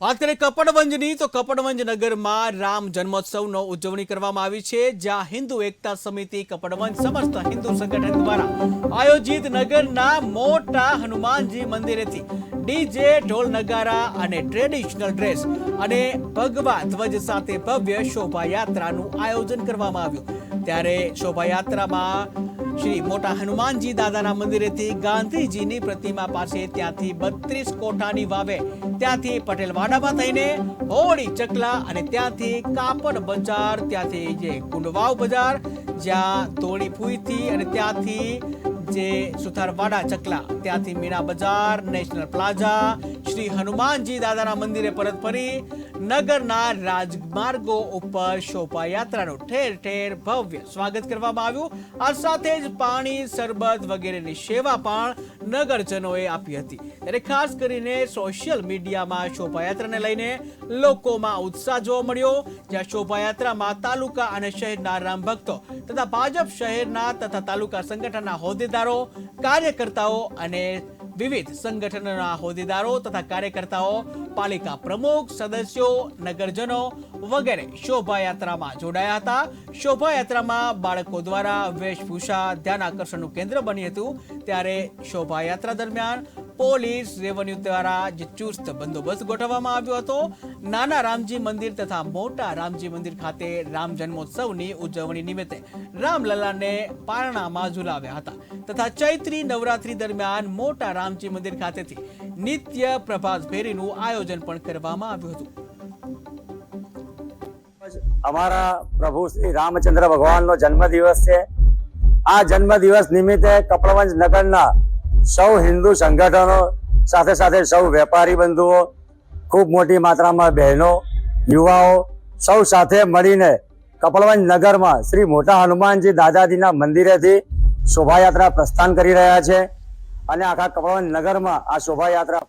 વાત કરીએ કપડવંજની તો કપડવંજ નગરમાં રામ જન્મોત્સવનો ઉજવણી કરવામાં આવી છે, જ્યાં હિન્દુ એકતા સમિતિ કપડવંજ સમસ્ત હિન્દુ સંગઠન દ્વારા આયોજિત નગરના મોટા હનુમાનજી મંદિરેથી ડીજે, ઢોલ નગારા અને ટ્રેડિશનલ ડ્રેસ અને ભગવા ધ્વજ સાથે ભવ્ય શોભાયાત્રાનું આયોજન કરવામાં આવ્યું। ત્યારે શોભાયાત્રામાં શ્રી મોટા હનુમાનજી દાદાના મંદિરેથી ગાંધીજીની પ્રતિમા પાસે, ત્યાંથી 32 કોઠાની વાવે, ત્યાંથી પટેલવાડામાં થઈને હોળી ચકલા અને ત્યાંથી કાપડ બજાર, ત્યાંથી જે કુંડવાવ બજાર જ્યાં તોડી ફૂઈથી અને ત્યાંથી જે સુથારવાડા ચકલા, ત્યાંથી મીના બજાર, નેશનલ પ્લાઝા, શ્રી હનુમાનજી દાદાના મંદિરે પરત ફરી નગરના રાજમાર્ગો ઉપર શોભાયાત્રાનું ઠેર ઠેર ભવ્ય સ્વાગત કરવામાં આવ્યું। આ સાથે જ પાણી, શરબત વગેરેની સેવા પણ નગરજનોએ આપી હતી। ત્યારે ખાસ કરીને સોશિયલ મીડિયામાં શોભાયાત્રાને લઈને લોકોમાં ઉત્સાહ જોવા મળ્યો, જ્યાં શોભાયાત્રામાં તાલુકા અને શહેરના રામ ભક્તો તથા ભાજપ શહેરના તથા તાલુકા સંગઠનના હોદ્દેદારો, કાર્યકર્તાઓ અને વિવિધ સંગઠનોના હોદ્દેદારો તથા કાર્યકર્તાઓ, પાલિકા પ્રમુખ, સદસ્યો, નગરજનો વગેરે શોભાયાત્રામાં જોડાયા હતા। શોભાયાત્રામાં બાળકો દ્વારા વેશભૂષા ધ્યાન આકર્ષણનું કેન્દ્ર બની હતું। ત્યારે શોભાયાત્રા દરમિયાન પોલીસ, રેવન્યુ દ્વારા જે ચુસ્ત બંદોબસ્ત ગોઠવવામાં આવ્યો હતો। નાના રામજી મંદિર તથા મોટા રામજી મંદિર ખાતે રામ જન્મોત્સવની ઉજવણી નિમિત્તે રામલલ્લાને પારણામાં ઝુલાવ્યા હતા તથા ચૈત્રી નવરાત્રી દરમિયાન મોટા રામજી મંદિર ખાતેથી નિત્ય પ્રભાત ફેરીનું આયોજન પણ કરવામાં આવ્યું હતું। અમારા પ્રભુ શ્રી રામચંદ્ર ભગવાનનો જન્મદિવસ છે। આ જન્મદિવસ નિમિત્તે કપડવંજ નગરના સૌ હિન્દુ સંગઠનો સાથે સાથે સૌ વેપારી બંધુઓ, ખૂબ મોટી માત્રામાં બહેનો, યુવાઓ સૌ સાથે મળીને કપડવંજ નગરમાં શ્રી મોટા હનુમાનજી દાદાજીના મંદિરેથી શોભાયાત્રા પ્રસ્થાન કરી રહ્યા છે અને આખા કપડવંજ નગરમાં આ શોભાયાત્રા